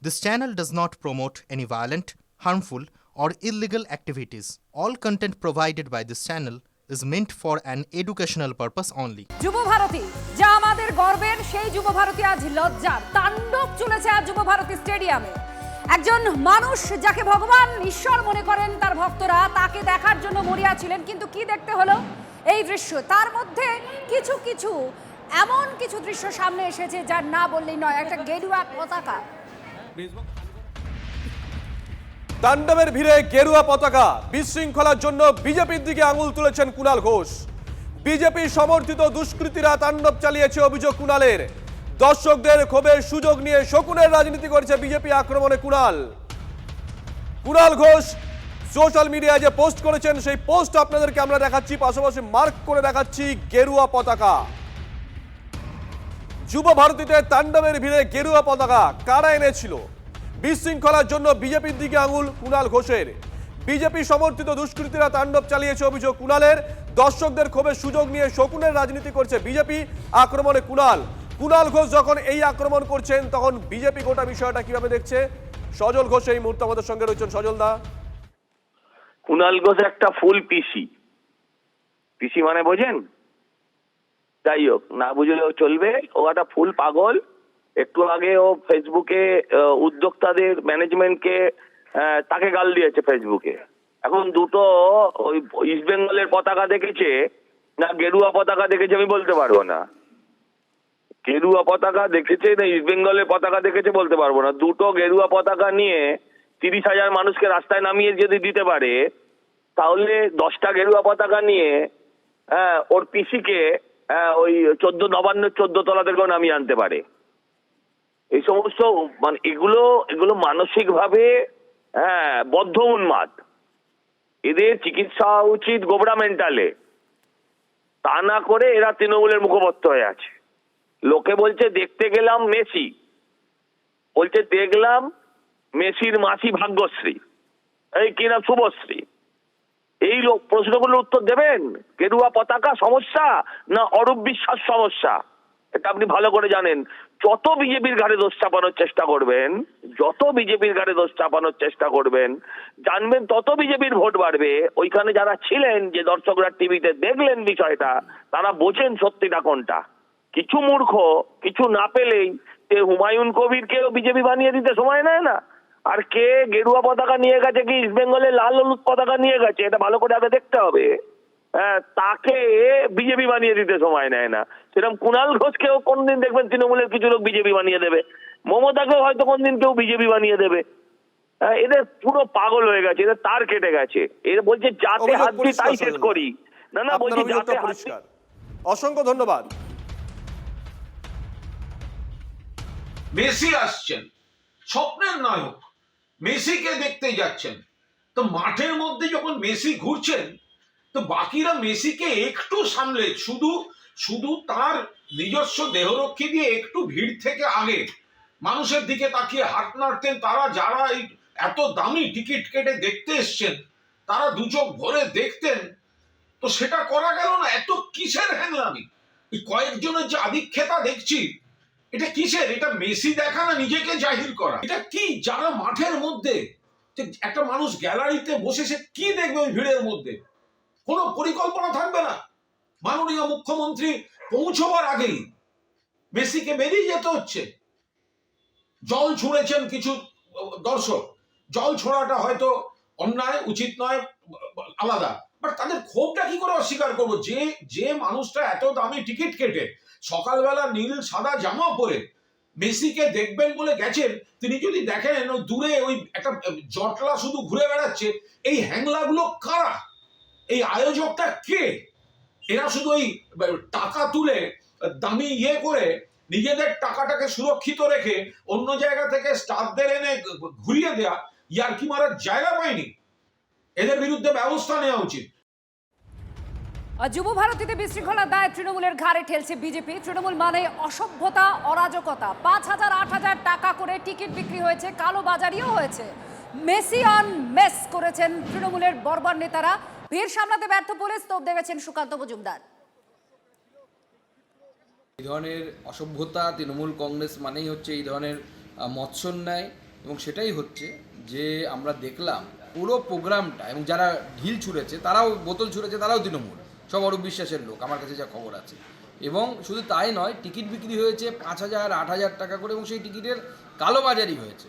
This channel does not promote any violent, harmful, or illegal activities. All content provided by this channel is meant for an educational purpose only. যুব ভারতী, যা আমাদের গর্বের, সেই যুব ভারতী আজ লজ্জার। তাণ্ডব চলেছে আজ যুব ভারতী স্টেডিয়ামে। একজন মানুষ যাকে ভগবান ঈশ্বর মনে করেন তার ভক্তরা, তাকে দেখার জন্য মরিয়া ছিলেন, কিন্তু কি দেখতে হলো এই দৃশ্য। তার মধ্যে কিছু এমন কিছু দৃশ্য সামনে এসেছে যার না বললেই নয়। একটা গেরুয়া পতাকা, তাণ্ডবের ভিড়ে গেরুয়া পতাকা, বিশৃঙ্খলার জন্য বিজেপির দিকে আঙুল তুলেছেন কুণাল ঘোষ। বিজেপি সমর্থিত দুষ্কৃতীরা তাণ্ডব চালিয়েছে অভিযোগ কুণালের। দর্শকদের ক্ষোভের সুযোগ নিয়ে শকুনের রাজনীতি করেছে বিজেপি আক্রমণে কুণাল ঘোষ সোশ্যাল মিডিয়ায় যে পোস্ট করেছেন সেই পোস্ট আপনাদেরকে আমরা দেখাচ্ছি, পাশাপাশি মার্ক করে দেখাচ্ছি গেরুয়া পতাকা। যুব ভারতীতে তাণ্ডবের ভিড়ে গেরুয়া পতাকা কারা এনেছিল? বিশৃঙ্খলার জন্য বিজেপির দিকে আঙুল কুণাল ঘোষের। বিজেপি সমর্থিত দুষ্কৃতীরা তাণ্ডব চালিয়েছে অভিযোগ কুণালের। দর্শকদের ক্ষোভের সুযোগ নিয়ে শকুনের রাজনীতি করছে বিজেপি আক্রমণে কুণাল ঘোষ যখন এই আক্রমণ করছেন তখন বিজেপি গোটা বিষয়টা কিভাবে দেখছে? সজল ঘোষ এই মুহূর্তে আমাদের সঙ্গে রয়েছেন। সজল দা, কুণাল ঘোষ একটা ফুল পিসি মানে বোঝেন? যাই হোক, না বুঝলেও চলবে, ও একটা ফুল পাগল। একটু আগে ও ফেসবুকে উদ্যোক্তাদের ম্যানেজমেন্টকে তাকে গাল দিয়েছে ফেসবুকে। এখন দুটো ওই ইস্ট বেঙ্গলের পতাকা দেখেছে না গেরুয়া পতাকা দেখেছে আমি বলতে পারবো না। গেরুয়া পতাকা দেখেছে না ইস্ট বেঙ্গলের পতাকা দেখেছে বলতে পারবো না। দুটো গেরুয়া পতাকা নিয়ে 30,000 মানুষকে রাস্তায় নামিয়ে যদি দিতে পারে, তাহলে 10টা গেরুয়া পতাকা নিয়ে ওর পিসিকে ওই 14 তলা থেকেও নামিয়ে আনতে পারে। এই সমস্ত মানে এগুলো মানসিক ভাবে বদ্ধ উন্মাদ। এদের চিকিৎসা উচিত গোবরা মেন্টালে। তা না করে এরা তৃণমূলের মুখপত্র হয়ে আছে। লোকে বলছে দেখতে গেলাম মেসি, বলছে দেখলাম মেসির মাসি ভাগ্যশ্রী, এই কিনা শুভশ্রী। এই লোক প্রশ্নগুলোর উত্তর দেবেন? গেরুয়া পতাকা সমস্যা না অরূপ বিশ্বাস সমস্যা? এটা আপনি ভালো করে জানেন। যত বিজেপির ঘাড়ে দোষ চাপানোর চেষ্টা করবেন, জানবেন তত বিজেপির ভোট বাড়বে। ওইখানে যারা ছিলেন, যে দর্শকরা টিভিতে দেখলেন বিষয়টা, তারা বোঝেন সত্যিটা কোনটা। কিছু মূর্খ কিছু না পেলেই হুমায়ুন কবিরকেও বিজেপি বানিয়ে দিতে সময় নেয় না। আর কে গেরুয়া পতাকা নিয়ে গেছে, কি ইস্ট বেঙ্গলের লাল হলুদ পতাকা নিয়ে গেছে, এটা ভালো করে আগে দেখতে হবে। তাকে বিজেপি বানিয়ে দিতে সময় নেয় না। সেরকম কুণাল ঘোষকেও কোনদিন দেখবেন তৃণমূলের কিছু লোক বিজেপি বানিয়ে দেবে। মমতাকেও হয়তো কোনদিন কেউ বিজেপি বানিয়ে দেবে। এদের পুরো পাগল হয়ে গেছে, এদের তার কেটে গেছে। এরা বলছে যাতে হাত দিই তাই শেষ করি। না বলছি যাতে পরিষ্কার। অসংখ্য ধন্যবাদ। মেসি আসছেন, স্বপ্নের নায়ক, মেসিকে দেখতে যাচ্ছেন। তো মাঠের মধ্যে যখন মেসি ঘুরছেন, তো বাকিরা মেসিকে একটু সামলে শুধু তার নিজস্ব দেহরক্ষী দিয়ে একটু ভিড় থেকে আগে মানুষের দিকে তাকিয়ে হাত নাড়তেন। তারা যারা এই এত দামি টিকিট কেটে দেখতে এসছেন, তারা দু চোখ ভরে দেখতেন। তো সেটা করা গেল না। এত কিসের হ্যাংলামি? এই কয়েকজনের যে আধিক্যতা দেখছি, এটা কিসের? এটা মেসি দেখা না নিজেকে জাহির করা? এটা কি? যারা মাঠের মধ্যে, একটা মানুষ গ্যালারিতে বসে সে কি দেখবে ওই ভিড়ের মধ্যে? কোনো পরিকল্পনা থাকবে না। মাননীয় মুখ্যমন্ত্রী পৌঁছবার আগেই মেসিকে বেরিয়ে যেতে হচ্ছে। জল ছুঁড়েছেন কিছু দর্শক, জল ছোড়াটা হয়তো অন্যায়, উচিত নয়, আলাদা। বাট তাদের ক্ষোভটা কি করে অস্বীকার করবো? যে মানুষটা এত দামি টিকিট কেটে সকালবেলা নীল সাদা জামা পরে মেসিকে দেখবেন বলে গেছেন, তিনি যদি দেখেন ওই দূরে ওই একটা জটলা শুধু ঘুরে বেড়াচ্ছে, এই হ্যাংলাগুলো কারা? এই আয়োজকটা কে? এরা শুধু ওই টাকা তুলে দামি করে নিজেদের টাকাটাকে সুরক্ষিত রেখে অন্য জায়গা থেকে স্টাফদের এনে ঘুরিয়ে দেয়া, ইয়ার্কি মারার জায়গা পায়নি। এদের বিরুদ্ধে ব্যবস্থা নেওয়া উচিত। যুব ভারতীতে বিশৃঙ্খলার দায় তৃণমূলের ঘাড়ে ঠেলছে বিজেপি। তৃণমূল মানে অসভ্যতা, অরাজকতা। 5,000 8,000 টাকা করে টিকিট বিক্রি হয়েছে, কালো বাজারিও হয়েছে। মেসি অন মেস করেছেন তৃণমূলের বর্বর নেতারা। ভিড় সামলাতে ব্যর্থ পুলিশ, তোপ দেখেছেন সুকান্ত মজুমদার। এই ধরনের অসভ্যতা, তৃণমূল কংগ্রেস মানেই হচ্ছে এই ধরনের মৎসন্যায়, এবং সেটাই হচ্ছে যে আমরা দেখলাম পুরো প্রোগ্রামটা, এবং যারা ঢিল ছুঁড়েছে তারাও, বোতল ছুঁড়েছে তারাও তৃণমূল, সব অরূপ বিশ্বাসের লোক, আমার কাছে যা খবর আছে। এবং শুধু তাই নয়, টিকিট বিক্রি হয়েছে 5,000 8,000 টাকা করে, এবং সেই টিকিটের কালোবাজারি হয়েছে।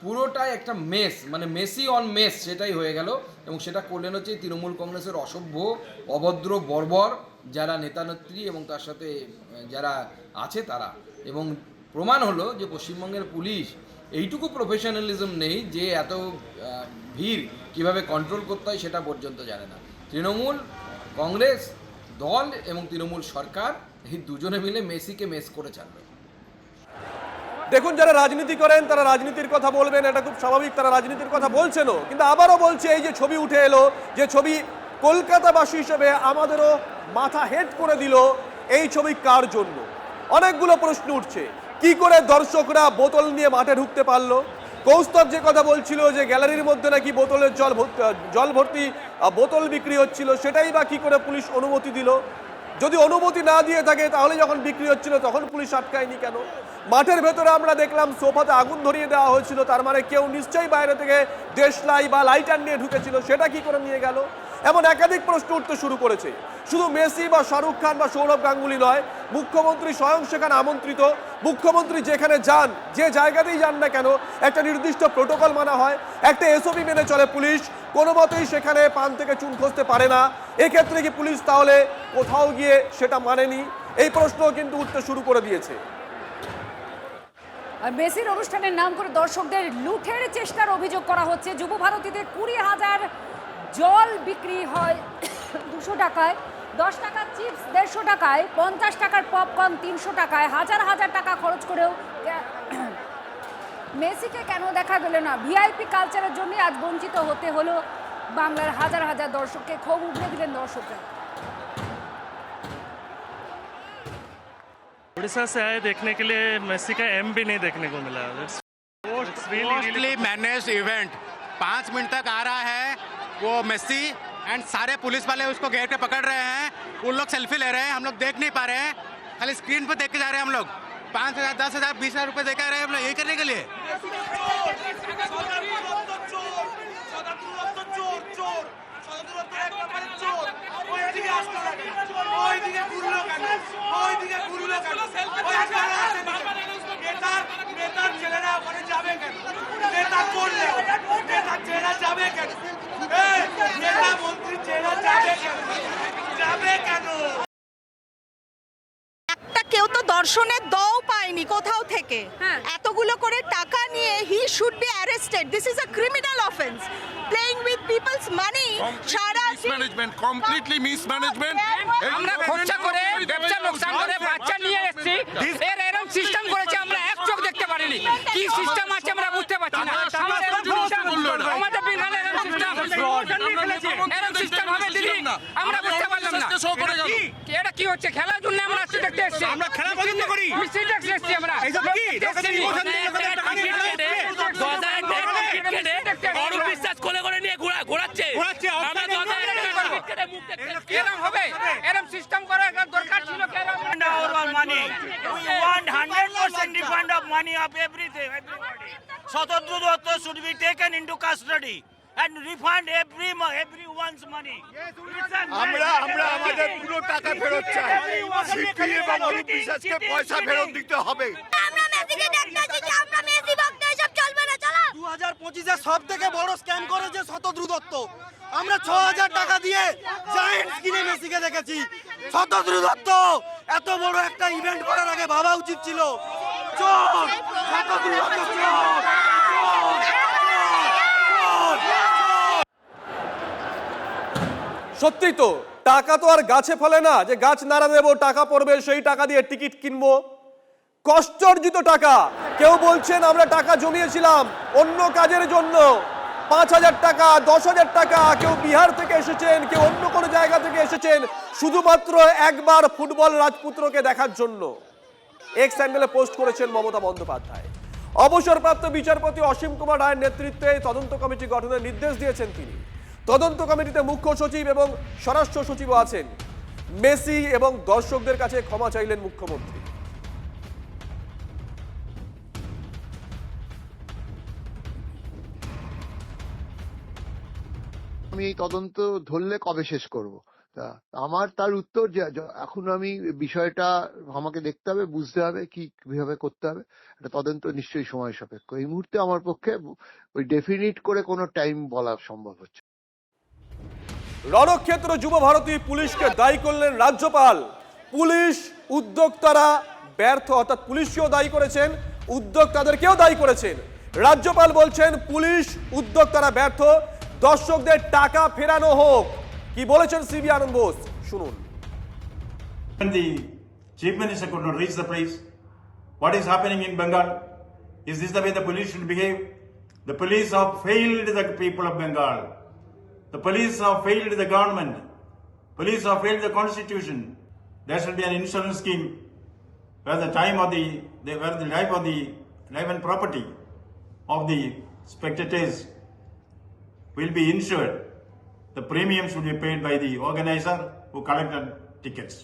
পুরোটাই একটা মেস, মানে মেসি অন মেস সেটাই হয়ে গেল। এবং সেটা করলেন হচ্ছে তৃণমূল কংগ্রেসের অসভ্য, অভদ্র, বর্বর যারা নেতানেত্রী এবং তার সাথে যারা আছে তারা। এবং প্রমাণ হলো যে পশ্চিমবঙ্গের পুলিশ এইটুকু প্রফেশনালিজম নেই যে এত ভিড় কিভাবে কন্ট্রোল করতে হয় সেটা পর্যন্ত জানে না। তৃণমূল কংগ্রেস দল এবং তৃণমূল সরকার এই দুজনে মিলে মেসিকে মেস করে ছাড়বে। দেখুন, যারা রাজনীতি করেন তারা রাজনীতির কথা বলবেন, এটা খুব স্বাভাবিক, তারা রাজনীতির কথা বলছেনও। কিন্তু আবারও বলছে, এই যে ছবি উঠে এলো, যে ছবি কলকাতাবাসী হিসেবে আমাদেরও মাথা হেড করে দিল, এই ছবি কার জন্য? অনেকগুলো প্রশ্ন উঠছে। কি করে দর্শকরা বোতল নিয়ে মাঠে ঢুকতে পারলো? কৌস্তব যে কথা বলছিল যে গ্যালারির মধ্যে নাকি বোতলের জল ভর্তি বোতল বিক্রি হচ্ছিল, সেটাই বা কি করে পুলিশ অনুমতি দিল? যদি অনুমতি না দিয়ে থাকে তাহলে যখন বিক্রি হচ্ছিল তখন পুলিশ আটকায়নি কেন? মাঠের ভেতরে আমরা দেখলাম সোফাতে আগুন ধরিয়ে দেওয়া হয়েছিল, তার মানে কেউ নিশ্চয়ই বাইরে থেকে দেশলাই বা লাইটার নিয়ে ঢুকেছিল, সেটা কি করে নিয়ে গেল? এমন একাধিক প্রশ্ন উঠতে শুরু করেছে। শুধু মেসি বা শাহরুখ খান বা সৌরভ গাঙ্গুলি নয়, মুখ্যমন্ত্রী স্বয়ং সেখানে আমন্ত্রিত। মুখ্যমন্ত্রী যেখানে যান, যে জায়গাতেই যান না কেন, একটা নির্দিষ্ট প্রোটোকল মানা হয়, একটা এসওপি মেনে চলে পুলিশ। কোনো মতেই সেখানে পান থেকে চুন খসতে পারে না। এক্ষেত্রে কি পুলিশ তাহলে কোথাও গিয়ে সেটা মানেনি? এই প্রশ্ন কিন্তু উঠতে শুরু করে দিয়েছে। আর মেসির অনুষ্ঠানের নাম করে দর্শকদের লুঠের চেষ্টার অভিযোগ করা হচ্ছে। যুবভারতীতে 20,000 জল বিক্রি হয় 200 টাকায়, 10 টাকার চিপস 150 টাকায়, 50 টাকার পপকর্ন 300 টাকায়, হাজার হাজার টাকা খরচ করেও মেসিকে কেন দেখা গেল না? ভিআইপি কালচারের জন্য আজ বঞ্চিত হতে হলো বাংলার হাজার হাজার দর্শককে। ক্ষোভ উগড়ে দিলেন দর্শকরা। उड़ीसा से आए देखने के लिए मेसी का एम भी नहीं देखने को मिला। मोस्टली मैनेज्ड इवेंट 5 मिनट तक आ रहा है वो मेसी एंड सारे पुलिस वाले उसको गेट पे पकड़ रहे हैं। उन लोग सेल्फी ले रहे हैं, हम लोग देख नहीं पा रहे हैं, खाली स्क्रीन पे देख के जा रहे हैं। हम लोग 5,000 10,000 20,000 रुपए देकर रहे हैं हम लोग यही करने के लिए। কেউ তো দর্শনের দও পায়নি কোথাও থেকে। হ্যাঁ। এতগুলো করে টাকা নিয়ে he should be arrested. This is a criminal offence, playing with people's money. সারা মিসম্যানেজমেন্ট, কমপ্লিটলি মিসম্যানেজমেন্ট। আমরা খরচা করে ব্যবসা লোকসান করে বাচ্চা নিয়ে এসেছি, এর এরকম সিস্টেম করেছে আমরা এক চোখ দেখতে পারিনি। কি সিস্টেম আছে আমরা বুঝতে পারছি না। আমাদের বিজ্ঞানে এরকম সিস্টেম হবে দিদি, আমরা বুঝতে পারলাম না। এটা কি হচ্ছে? খেলার জন্য আমরা আসছি, দেখতে এসেছি। আমরা খেলা পছন্দ করি, মিষ্টি দেখতে এসেছি আমরা। অরূপ বিশ্বাস কোলে করে নিয়ে ঘোরাচ্ছে। এরকম হবে, এরকম সিস্টেম করার দরকার ছিল। money. We want 100% refund of money of everything. Everybody. Sotodru Dotto should be taken into custody and refund everyone's money. আমরা আমাদের পুরো টাকা ফেরত চাই। সিপি এবং অরূপ বিশ্বাসকে পয়সা ফেরত দিতে হবে। আমরা মেসিকে দেখতেছি যে আমরা মেসি ভক্ত, এসব চলবে না। চলো 2025 সব থেকে বড় স্ক্যাম করেছে শতদ্রু দত্ত। আমরা 6,000 টাকা দিয়ে জায়ান্ট স্ক্রিনে মেসিকে দেখেছি। শতদ্রু দত্ত এত বড় একটা ইভেন্ট করার আগে ভাবা উচিত ছিল। চোর শতদ্রু দত্ত চোর। সত্যি তো, টাকা তো আর গাছে ফলে না যে গাছ নাড়া দেবো, টাকা পড়বে, সেই টাকা দিয়ে টিকিট কিনবো। কষ্টার্জিত টাকা। কেউ বলছেন আমরা টাকা জমিয়েছিলাম অন্য কাজের জন্য, 5,000 টাকা, 10,000 টাকা। কেউ বিহার থেকে এসেছেন, কেউ অন্য কোনো জায়গা থেকে এসেছেন, শুধুমাত্র একবার ফুটবল রাজপুত্রকে দেখার জন্য। এক্স হ্যান্ডেলে পোস্ট করেছেন মমতা বন্দ্যোপাধ্যায়। অবসরপ্রাপ্ত বিচারপতি অসীম কুমার রায়ের নেতৃত্বে তদন্ত কমিটি গঠনের নির্দেশ দিয়েছেন তিনি। তদন্ত কমিটিতে মুখ্য সচিব এবং স্বরাষ্ট্র সচিবও আছেন। মেসি এবং দর্শকদের কাছে ক্ষমা চাইলেন মুখ্যমন্ত্রী। আমি এই তদন্ত ধরলে কবে শেষ করব? তা আমার তার উত্তর যে এখন আমি বিষয়টা আমাকে দেখতে হবে, বুঝতে হবে কিভাবে করতে হবে। এটা তদন্ত নিশ্চয়ই সময় সাপেক্ষ। এই মুহূর্তে আমার পক্ষে ওই ডেফিনিট করে কোনো টাইম বলা সম্ভব হচ্ছে। রণক্ষেত্র যুব ভারতী পুলিশকে দায়ী করলেন রাজ্যপাল। পুলিশ উদ্যোক্তারা ব্যর্থ, অর্থাৎ পুলিশকেও দায়ী করেছেন, উদ্যোক্তাদেরকেও দায়ী করেছেন। রাজ্যপাল বলছেন পুলিশ উদ্যোক্তারা ব্যর্থ, দর্শকদের টাকা ফেরানো হোক। কি বলেছেন সিবি আনন্দ বোস, শুনুন। When the chief minister could not reach the place, what is happening in Bengal? Is this the way the police should behave? The police have failed the people of Bengal. The police have failed the government. Police have failed the constitution. There should be an insurance scheme where the life and property of the spectators will be insured. The premium should be paid by the organizer who collected tickets.